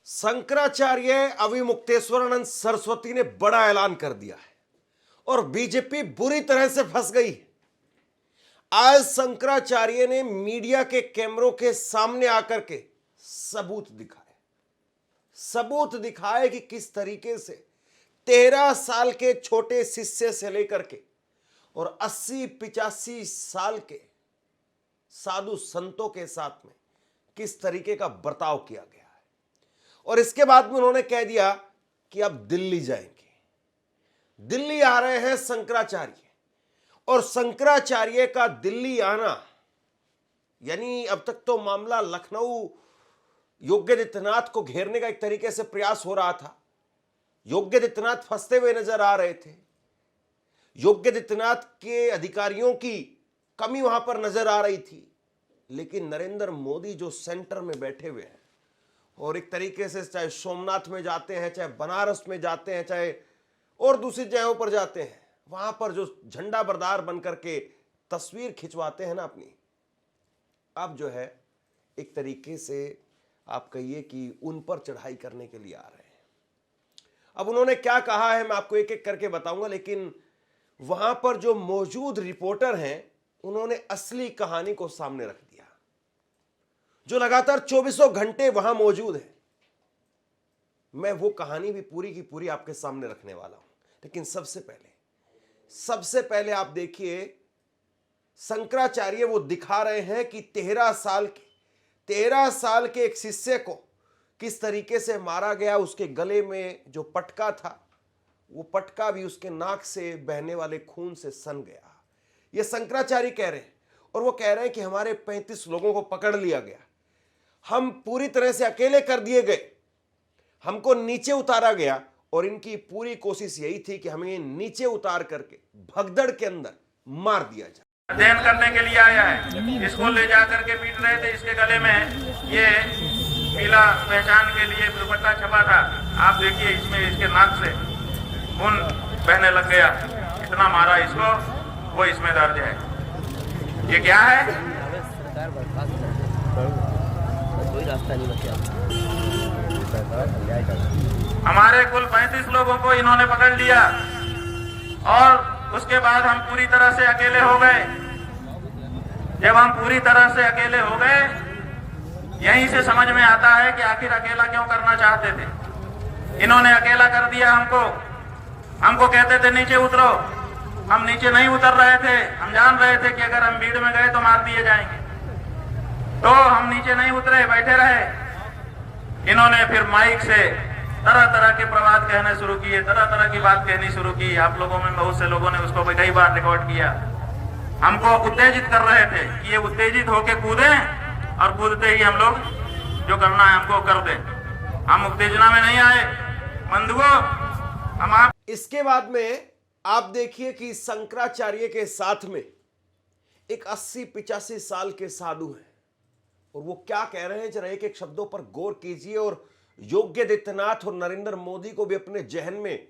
शंकराचार्य अविमुक्तेश्वरानंद सरस्वती ने बड़ा ऐलान कर दिया है और बीजेपी बुरी तरह से फंस गई। आज शंकराचार्य ने मीडिया के कैमरों के सामने आकर के सबूत दिखाए कि किस तरीके से 13 साल के छोटे शिष्य से लेकर के और 80-85 साल के साधु संतों के साथ में किस तरीके का बर्ताव किया गया है। और इसके बाद में उन्होंने कह दिया कि अब दिल्ली जाएंगे, दिल्ली आ रहे हैं शंकराचार्य। और शंकराचार्य का दिल्ली आना यानी अब तक तो मामला लखनऊ योगीआदित्यनाथ को घेरने का एक तरीके से प्रयास हो रहा था। योगीआदित्यनाथ फंसते हुए नजर आ रहे थे, योगीआदित्यनाथ के अधिकारियों की कमी वहां पर नजर आ रही थी। लेकिन नरेंद्र मोदी जो सेंटर में बैठे हुए हैं और एक तरीके से चाहे सोमनाथ में जाते हैं, चाहे बनारस में जाते हैं, चाहे और दूसरी जगहों पर जाते हैं, वहां पर जो झंडा बरदार बनकर के तस्वीर खिंचवाते हैं ना अपनी, अब जो है एक तरीके से आप कहिए कि उन पर चढ़ाई करने के लिए आ रहे हैं। अब उन्होंने क्या कहा है मैं आपको एक एक करके बताऊंगा, लेकिन वहां पर जो मौजूद रिपोर्टर हैं उन्होंने असली कहानी को सामने रख दिया, जो लगातार 24 घंटे वहां मौजूद है। मैं वो कहानी भी पूरी की पूरी आपके सामने रखने वाला हूं, लेकिन सबसे पहले आप देखिए शंकराचार्य वो दिखा रहे हैं कि 13 साल के एक शिष्य को किस तरीके से मारा गया। उसके गले में जो पटका था वो पटका भी उसके नाक से बहने वाले खून से सन गया। ये शंकराचार्य कह रहे हैं और वो कह रहे हैं कि हमारे 35 लोगों को पकड़ लिया गया, हम पूरी तरह से अकेले कर दिए गए, हमको नीचे उतारा गया और इनकी पूरी कोशिश यही थी कि हमें नीचे उतार करके भगदड़ के अंदर मार दिया जाए। अध्ययन करने के लिए आया है, इसको ले जा करके पीट रहे थे। इसके गले में ये पीला पहचान के लिए दुपट्टा छपा था। आप देखिए इसमें इसके नाक से खून बहने लग गया, इतना मारा इसको, वो इसमें दर्ज है। ये क्या है? कोई रास्ता नहीं बचा। हमारे कुल 35 लोगों को इन्होंने पकड़ लिया और उसके बाद हम पूरी तरह से अकेले हो गए। जब हम पूरी तरह से अकेले हो गए, यहीं से समझ में आता है कि आखिर अकेला क्यों करना चाहते थे। इन्होंने अकेला कर दिया हमको कहते थे नीचे उतरो, हम नीचे नहीं उतर रहे थे। हम जान रहे थे कि अगर हम भीड़ में गए तो मार दिए जाएंगे, तो हम नीचे नहीं उतरे, बैठे रहे। इन्होंने फिर माइक से तरह तरह के प्रवाद कहने शुरू किए, तरह तरह की बात कहनी शुरू की। आप लोगों में बहुत से लोगों ने उसको कई बार रिकॉर्ड किया। हमको उत्तेजित कर रहे थे कि ये उत्तेजित होके कूदें और कूदते ही हम लोग जो करना है हमको कर दें। हम उत्तेजना में नहीं आए बंधुओं। हम आप इसके बाद में आप देखिए कि शंकराचार्य के साथ में एक 80-85 साल के साधु हैं और वो क्या कह रहे हैं, जरा एक एक शब्दों पर गौर कीजिए और योगीआदित्यनाथ और नरेंद्र मोदी को भी अपने जहन में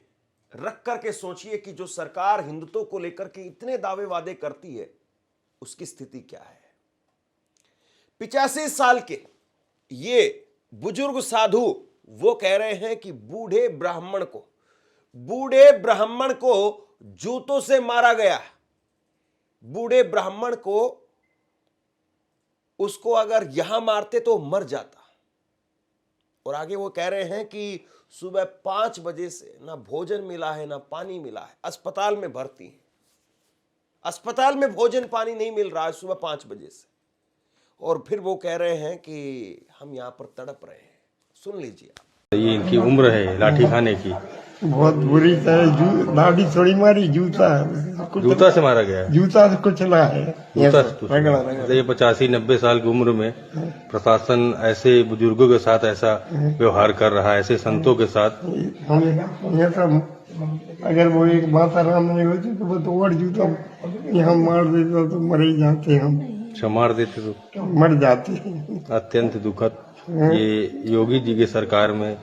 रख करके सोचिए कि जो सरकार हिंदुत्व को लेकर के इतने दावे वादे करती है उसकी स्थिति क्या है। 85 साल के ये बुजुर्ग साधु वो कह रहे हैं कि बूढ़े ब्राह्मण को जूतों से मारा गया। बूढ़े ब्राह्मण को उसको अगर यहां मारते तो मर जाता। और आगे वो कह रहे हैं कि सुबह 5 बजे से ना भोजन मिला है ना पानी मिला है, अस्पताल में भर्ती है, अस्पताल में भोजन पानी नहीं मिल रहा है सुबह 5 बजे से। और फिर वो कह रहे हैं कि हम यहां पर तड़प रहे हैं। सुन लीजिए आप। ये इनकी उम्र है लाठी खाने की। बहुत बुरी तरह लाठी थोड़ी मारी, जूता से मारा गया है। जूता से कुचला है, रगड़ा। ये 85-90 साल की उम्र में प्रशासन ऐसे बुजुर्गों के साथ ऐसा व्यवहार कर रहा है, ऐसे संतों के साथ। अगर वो एक माता राम नहीं होती तो वो तो और जूता यहाँ मार देता तो मर ही जाते हम। मार देते तो मर जाते। अत्यंत दुखद। ये योगी जी के सरकार में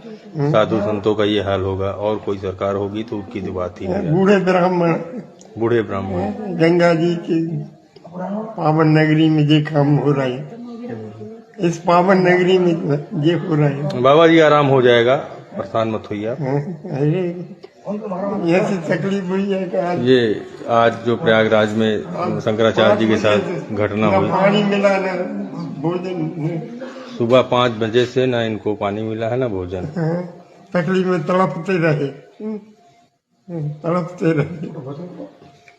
साधु संतों का ये हाल होगा, और कोई सरकार होगी तो उनकी तो बात ही नहीं। बूढ़े ब्राह्मण गंगा जी की पावन नगरी में ये काम हो रहा है। इस पावन नगरी में ये हो रहा है। बाबा जी आराम हो जाएगा, परेशान मत होइए आप। अरे ऐसी तकलीफ हुई है कि ये आज जो प्रयागराज में शंकराचार्य जी के साथ घटना ना हुई, पानी मिला ना भोजन, सुबह 5 बजे से ना इनको पानी मिला है ना भोजन। तकलीफ में तड़पते रहे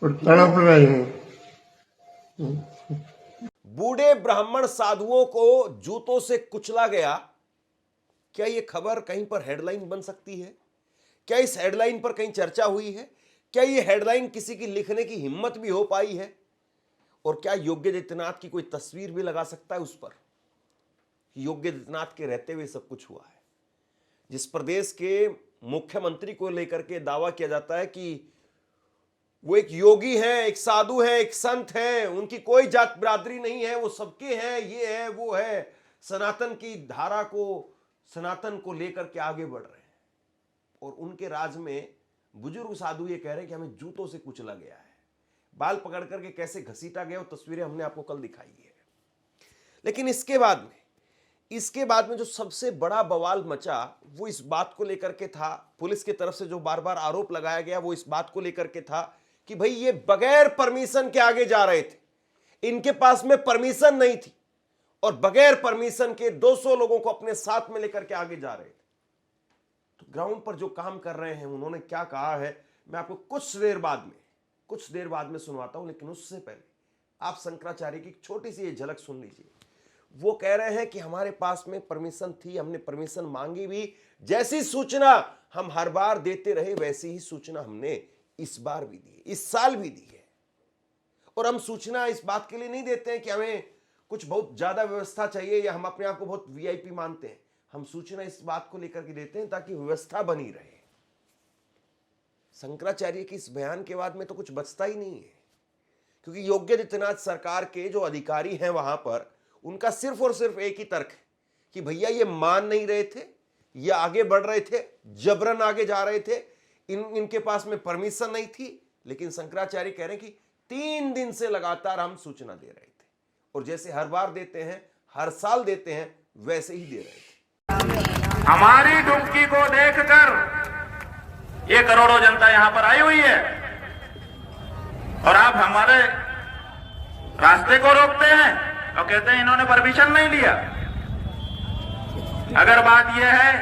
और तड़प रहे हैं। बूढ़े ब्राह्मण साधुओं को जूतों से कुचला गया। क्या यह खबर कहीं पर हेडलाइन बन सकती है? क्या इस हेडलाइन पर कहीं चर्चा हुई है? क्या यह हेडलाइन किसी की लिखने की हिम्मत भी हो पाई है? और क्या योगी आदित्यनाथ की कोई तस्वीर भी लगा सकता है उस पर? योगी आदित्यनाथ के रहते हुए सब कुछ हुआ है। जिस प्रदेश के मुख्यमंत्री को लेकर के दावा किया जाता है कि वो एक योगी हैं, एक साधु हैं, एक संत हैं, उनकी कोई जात बिरादरी नहीं है, वो सबके हैं, ये है वो है, सनातन की धारा को, सनातन को लेकर के आगे बढ़ रहे हैं। और उनके राज में बुजुर्ग साधु ये कह रहे हैं कि हमें जूतों से कुचला गया है, बाल पकड़ करके कैसे घसीटा गया, वो तस्वीरें हमने आपको कल दिखाई है। लेकिन इसके बाद में जो सबसे बड़ा बवाल मचा वो इस बात को लेकर के था, पुलिस की तरफ से जो बार बार आरोप लगाया गया वो इस बात को लेकर के था कि भाई ये बगैर परमिशन के आगे जा रहे थे, इनके पास में परमिशन नहीं थी और बगैर परमिशन के 200 लोगों को अपने साथ में लेकर के आगे जा रहे थे। तो ग्राउंड पर जो काम कर रहे हैं उन्होंने क्या कहा है मैं आपको कुछ देर बाद में सुनवाता हूं, लेकिन उससे पहले आप शंकराचार्य की छोटी सी झलक सुन लीजिए। वो कह रहे हैं कि हमारे पास में परमिशन थी, हमने परमिशन मांगी भी, जैसी सूचना हम हर बार देते रहे वैसी ही सूचना हमने इस बार भी दी, इस साल भी दी है। और हम सूचना इस बात के लिए नहीं देते हैं कि हमें कुछ बहुत ज्यादा व्यवस्था चाहिए या हम अपने आप को बहुत वीआईपी मानते हैं, हम सूचना इस बात को लेकर के देते हैं ताकि व्यवस्था बनी रहे। शंकराचार्य के इस बयान के बाद में तो कुछ बचता ही नहीं है, क्योंकि योगी आदित्यनाथ सरकार के जो अधिकारी हैं वहां पर उनका सिर्फ और सिर्फ एक ही तर्क है कि भैया ये मान नहीं रहे थे, ये आगे बढ़ रहे थे, जबरन आगे जा रहे थे, इनके पास में परमिशन नहीं थी। लेकिन शंकराचार्य कह रहे हैं कि 3 दिन से लगातार हम सूचना दे रहे थे और जैसे हर बार देते हैं, हर साल देते हैं, वैसे ही दे रहे थे। हमारी डुबकी को देखकर ये करोड़ों जनता यहां पर आई हुई है और आप हमारे रास्ते को रोकते हैं और कहते हैं इन्होंने परमिशन नहीं लिया। अगर बात यह है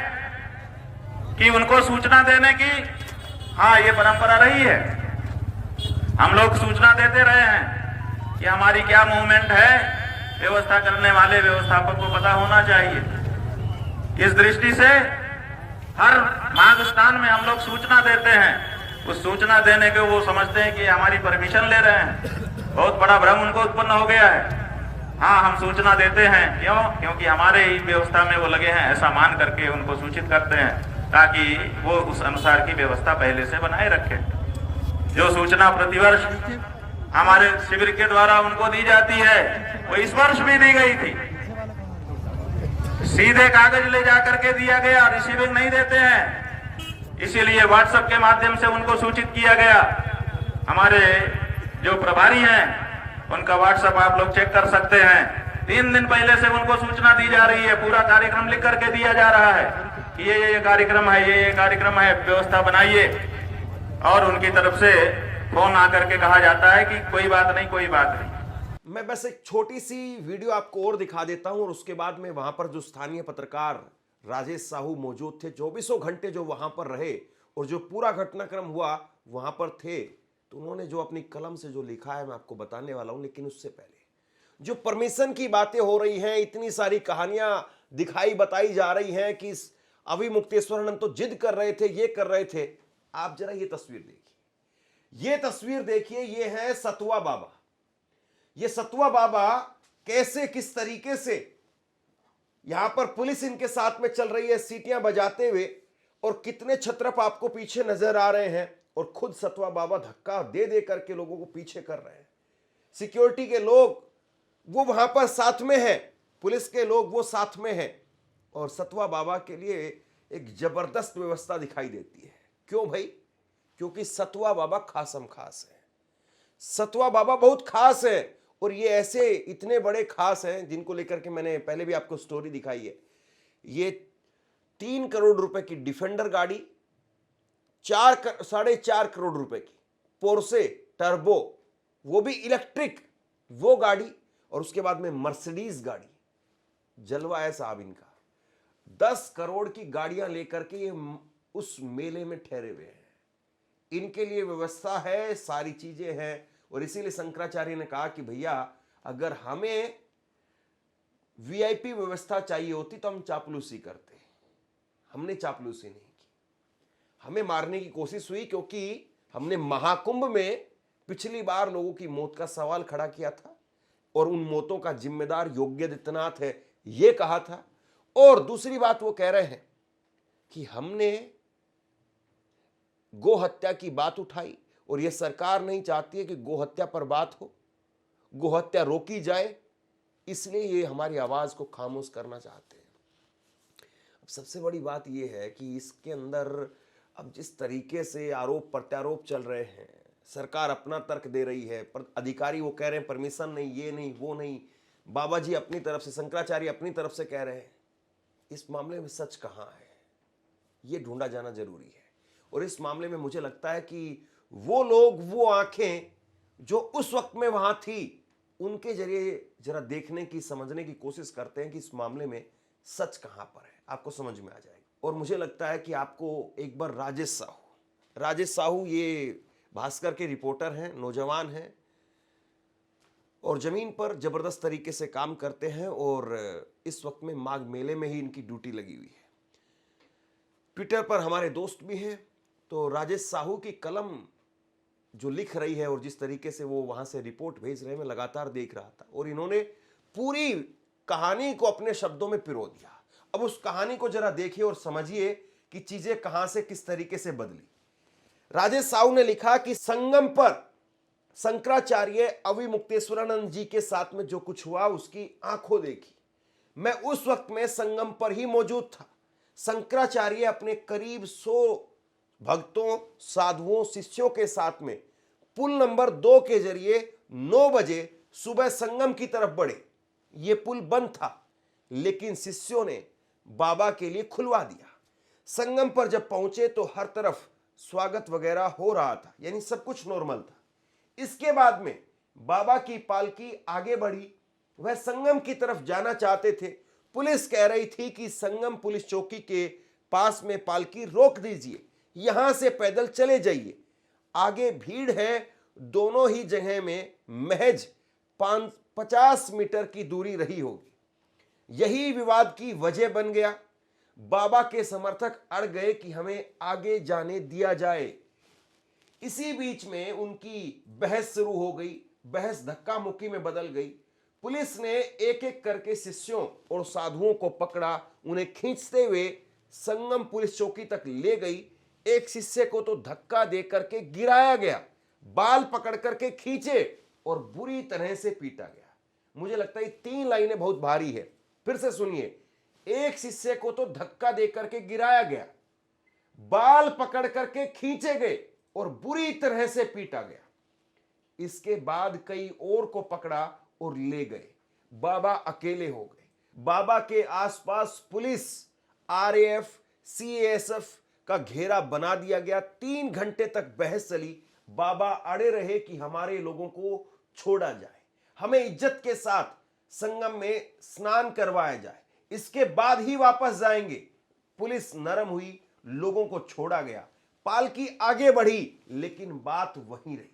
कि उनको सूचना देने की, हाँ ये परंपरा रही है, हम लोग सूचना देते रहे हैं कि हमारी क्या मूवमेंट है, व्यवस्था करने वाले व्यवस्थापक को पता होना चाहिए। इस दृष्टि से हर मार्ग स्थान में हम लोग सूचना देते हैं, उस सूचना देने के वो समझते हैं कि हमारी परमिशन ले रहे हैं। बहुत बड़ा भ्रम उनको उत्पन्न हो गया है। हाँ हम सूचना देते हैं, क्यों? क्योंकि हमारे ही व्यवस्था में वो लगे हैं, ऐसा मान करके उनको सूचित करते हैं ताकि वो उस अनुसार की व्यवस्था पहले से बनाए रखे। जो सूचना प्रतिवर्ष हमारे शिविर के द्वारा उनको दी जाती है वो इस वर्ष भी दी गई थी। सीधे कागज ले जाकर के दिया गया, रिसीविंग नहीं देते हैं, इसीलिए व्हाट्सएप के माध्यम से उनको सूचित किया गया। हमारे जो प्रभारी हैं उनका व्हाट्सएप आप लोग चेक कर सकते हैं। 3 दिन पहले से उनको सूचना दी जा रही है, पूरा कार्यक्रम लिख करके दिया जा रहा है कि ये कार्यक्रम है, ये कार्यक्रम है, व्यवस्था बनाइए। और उनकी तरफ से फोन आकर के कहा जाता है कि कोई बात नहीं, कोई बात नहीं। मैं बस एक छोटी सी वीडियो आपको और दिखा देता हूं और उसके बाद में वहां पर जो स्थानीय पत्रकार राजेश साहू मौजूद थे, 24 घंटे जो वहां पर रहे और जो पूरा घटनाक्रम हुआ वहां पर थे, तो उन्होंने जो अपनी कलम से जो लिखा है मैं आपको बताने वाला हूं। लेकिन उससे पहले जो परमिशन की बातें हो रही हैं, इतनी सारी कहानियां दिखाई बताई जा रही हैं कि अभी मुक्तेश्वरानंद तो जिद कर रहे थे, ये कर रहे थे। आप जरा ये तस्वीर देखिए, ये तस्वीर देखिए, ये है सतुआ बाबा। ये सतुआ बाबा कैसे, किस तरीके से यहां पर पुलिस इनके साथ में चल रही है सीटियां बजाते हुए, और कितने छत्रप आपको पीछे नजर आ रहे हैं, और खुद सतुआ बाबा धक्का दे दे करके लोगों को पीछे कर रहे हैं। सिक्योरिटी के लोग वो वहां पर साथ में है, पुलिस के लोग वो साथ में है, और सतुआ बाबा के लिए एक जबरदस्त व्यवस्था दिखाई देती है। क्यों भाई? क्योंकि सतुआ बाबा खासम खास है। सतुआ बाबा बहुत खास है और ये ऐसे इतने बड़े खास हैं जिनको लेकर के मैंने पहले भी आपको स्टोरी दिखाई है। ये 3 करोड़ रुपए की डिफेंडर गाड़ी, 4.5 करोड़ रुपए की पोर्से टर्बो, वो भी इलेक्ट्रिक, वो गाड़ी, और उसके बाद में मर्सिडीज गाड़ी। जलवा है साहब इनका। 10 करोड़ की गाड़ियां लेकर के ये उस मेले में ठहरे हुए हैं। इनके लिए व्यवस्था है, सारी चीजें हैं। और इसीलिए शंकराचार्य ने कहा कि भैया अगर हमें वीआईपी व्यवस्था चाहिए होती तो हम चापलूसी करते। हमने चापलूसी नहीं की, हमें मारने की कोशिश हुई, क्योंकि हमने महाकुंभ में पिछली बार लोगों की मौत का सवाल खड़ा किया था और उन मौतों का जिम्मेदार योगी आदित्यनाथ है ये कहा था। और दूसरी बात वो कह रहे हैं कि हमने गो हत्या की बात उठाई और ये सरकार नहीं चाहती है कि गो हत्या पर बात हो, गो हत्या रोकी जाए, इसलिए ये हमारी आवाज को खामोश करना चाहते हैं। अब सबसे बड़ी बात ये है कि इसके अंदर अब जिस तरीके से आरोप प्रत्यारोप चल रहे हैं, सरकार अपना तर्क दे रही है, पर अधिकारी वो कह रहे हैं परमिशन नहीं, ये नहीं, वो नहीं, बाबा जी अपनी तरफ से, शंकराचार्य अपनी तरफ से कह रहे हैं। इस मामले में सच कहाँ है ये ढूंढा जाना जरूरी है। और इस मामले में मुझे लगता है कि वो लोग, वो आंखें जो उस वक्त में वहां थी, उनके जरिए जरा देखने की, समझने की कोशिश करते हैं कि इस मामले में सच कहां पर है, आपको समझ में आ जाएगा। और मुझे लगता है कि आपको एक बार राजेश साहू ये भास्कर के रिपोर्टर हैं, नौजवान हैं और जमीन पर जबरदस्त तरीके से काम करते हैं और इस वक्त में माघ मेले में ही इनकी ड्यूटी लगी हुई है। ट्विटर पर हमारे दोस्त भी हैं, तो राजेश साहू की कलम जो लिख रही है और जिस तरीके से वो वहां से रिपोर्ट भेज रहे हैं, मैं लगातार देख रहा था और इन्होंने पूरी कहानी को अपने शब्दों में पिरो दिया। अब उस कहानी को जरा देखिए और समझिए कि चीजें कहां से किस तरीके से बदली। राजेश साहू ने लिखा कि संगम पर शंकराचार्य अविमुक्तेश्वरानंद जी के साथ में जो कुछ हुआ उसकी आंखों देखी। मैं उस वक्त में संगम पर ही मौजूद था। शंकराचार्य अपने करीब 100 भक्तों, साधुओं, शिष्यों के साथ में पुल नंबर 2 के जरिए 9 बजे सुबह संगम की तरफ बढ़े। यह पुल बंद था लेकिन शिष्यों ने बाबा के लिए खुलवा दिया। संगम पर जब पहुंचे तो हर तरफ स्वागत वगैरह हो रहा था, यानी सब कुछ नॉर्मल था। इसके बाद में बाबा की पालकी आगे बढ़ी। वह संगम की तरफ जाना चाहते थे। पुलिस कह रही थी कि संगम पुलिस चौकी के पास में पालकी रोक दीजिए, यहां से पैदल चले जाइए, आगे भीड़ है। दोनों ही जगह में महज 50 मीटर की दूरी रही होगी। यही विवाद की वजह बन गया। बाबा के समर्थक अड़ गए कि हमें आगे जाने दिया जाए। इसी बीच में उनकी बहस शुरू हो गई। बहस धक्का मुक्की में बदल गई। पुलिस ने एक एक करके शिष्यों और साधुओं को पकड़ा, उन्हें खींचते हुए संगम पुलिस चौकी तक ले गई। एक शिष्य को तो धक्का दे करके गिराया गया, बाल पकड़ करके खींचे और बुरी तरह से पीटा गया। मुझे लगता है 3 लाइनें बहुत भारी है, फिर से सुनिए। एक शिष्य को तो धक्का दे करके गिराया गया, बाल पकड़ करके खींचे गए और बुरी तरह से पीटा गया। इसके बाद कई और को पकड़ा और ले गए। बाबा अकेले हो गए। बाबा के आसपास पुलिस, आरएएफ, सीएएसएफ का घेरा बना दिया गया। 3 घंटे तक बहस चली। बाबा अड़े रहे कि हमारे लोगों को छोड़ा जाए, हमें इज्जत के साथ संगम में स्नान करवाया जाए, इसके बाद ही वापस जाएंगे। पुलिस नरम हुई, लोगों को छोड़ा गया, पालकी आगे बढ़ी, लेकिन बात वहीं रही।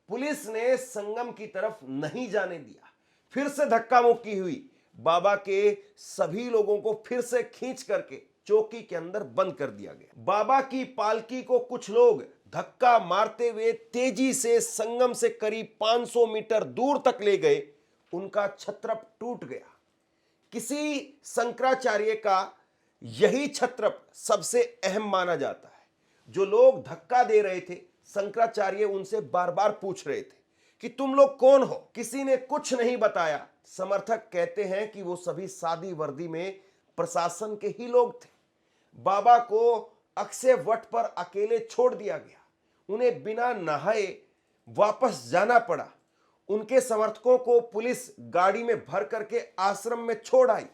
पुलिस ने संगम की तरफ नहीं जाने दिया। फिर से धक्का मुक्की हुई। बाबा के सभी लोगों को फिर से खींच करके चौकी के अंदर बंद कर दिया गया। बाबा की पालकी को कुछ लोग धक्का मारते हुए तेजी से संगम से करीब 500 मीटर दूर तक ले गए। उनका छत्रप टूट गया। किसी शंकराचार्य का यही छत्रप सबसे अहम माना जाता है। जो लोग धक्का दे रहे थे, शंकराचार्य उनसे बार बार पूछ रहे थे कि तुम लोग कौन हो। किसी ने कुछ नहीं बताया। समर्थक कहते हैं कि वो सभी सादी वर्दी में प्रशासन के ही लोग थे। बाबा को अक्षय वट पर अकेले छोड़ दिया गया। उन्हें बिना नहाए वापस जाना पड़ा। उनके समर्थकों को पुलिस गाड़ी में भर करके आश्रम में छोड़ आई।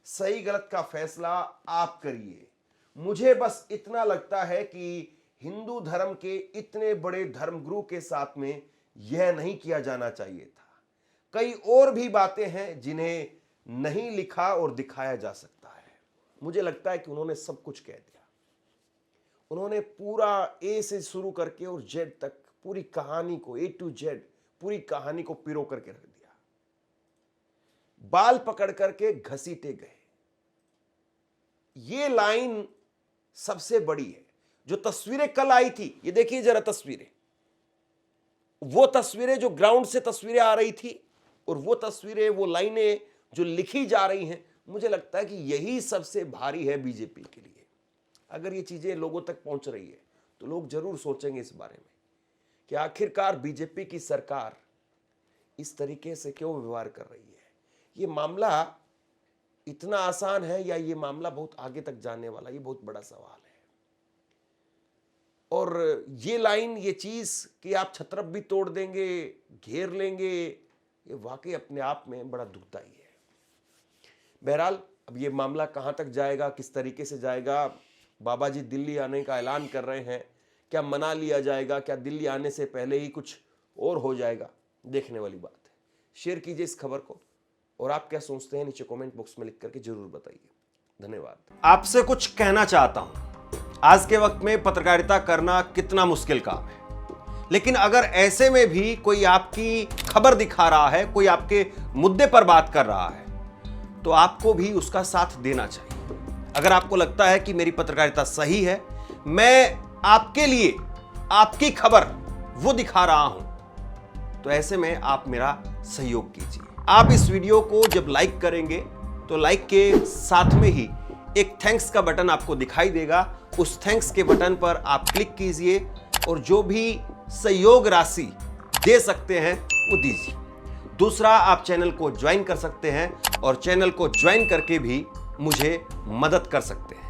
सही गलत का फैसला आप करिए। मुझे बस इतना लगता है कि हिंदू धर्म के इतने बड़े धर्मगुरु के साथ में यह नहीं किया जाना चाहिए था। कई और भी बातें हैं जिन्हें नहीं लिखा और दिखाया जा सकता है। मुझे लगता है कि उन्होंने सब कुछ कह दिया। उन्होंने पूरा ए से शुरू करके और जेड तक पूरी कहानी को, ए टू जेड पूरी कहानी को पिरो करके रख दिया। बाल पकड़ करके घसीटे गए। ये लाइन सबसे बड़ी है। जो तस्वीरें कल आई थी, ये देखिए जरा तस्वीरें, वो तस्वीरें जो ग्राउंड से तस्वीरें आ रही थी और वो तस्वीरें, वो लाइनें जो लिखी जा रही हैं, मुझे लगता है कि यही सबसे भारी है बीजेपी के लिए। अगर ये चीजें लोगों तक पहुंच रही है तो लोग जरूर सोचेंगे इस बारे में कि आखिरकार बीजेपी की सरकार इस तरीके से क्यों व्यवहार कर रही है। ये मामला इतना आसान है या ये मामला बहुत आगे तक जाने वाला, ये बहुत बड़ा सवाल है। और ये लाइन, ये चीज कि आप छत्रप भी तोड़ देंगे, घेर लेंगे, ये वाकई अपने आप में बड़ा दुखदाई है। बहरहाल अब ये मामला कहां तक जाएगा, किस तरीके से जाएगा। बाबा जी दिल्ली आने का ऐलान कर रहे हैं। क्या मना लिया जाएगा, क्या दिल्ली आने से पहले ही कुछ और हो जाएगा, देखने वाली बात है। शेयर कीजिए इस खबर को और आप क्या सोचते हैं नीचे कमेंट बॉक्स में लिख करके जरूर बताइए। धन्यवाद। आपसे कुछ कहना चाहता हूं। आज के वक्त में पत्रकारिता करना कितना मुश्किल काम है, लेकिन अगर ऐसे में भी कोई आपकी खबर दिखा रहा है, कोई आपके मुद्दे पर बात कर रहा है, तो आपको भी उसका साथ देना चाहिए। अगर आपको लगता है कि मेरी पत्रकारिता सही है, मैं आपके लिए आपकी खबर वो दिखा रहा हूं, तो ऐसे में आप मेरा सहयोग कीजिए। आप इस वीडियो को जब लाइक करेंगे तो लाइक के साथ में ही एक थैंक्स का बटन आपको दिखाई देगा। उस थैंक्स के बटन पर आप क्लिक कीजिए और जो भी सहयोग राशि दे सकते हैं वो दीजिए। दूसरा, आप चैनल को ज्वाइन कर सकते हैं और चैनल को ज्वाइन करके भी मुझे मदद कर सकते हैं।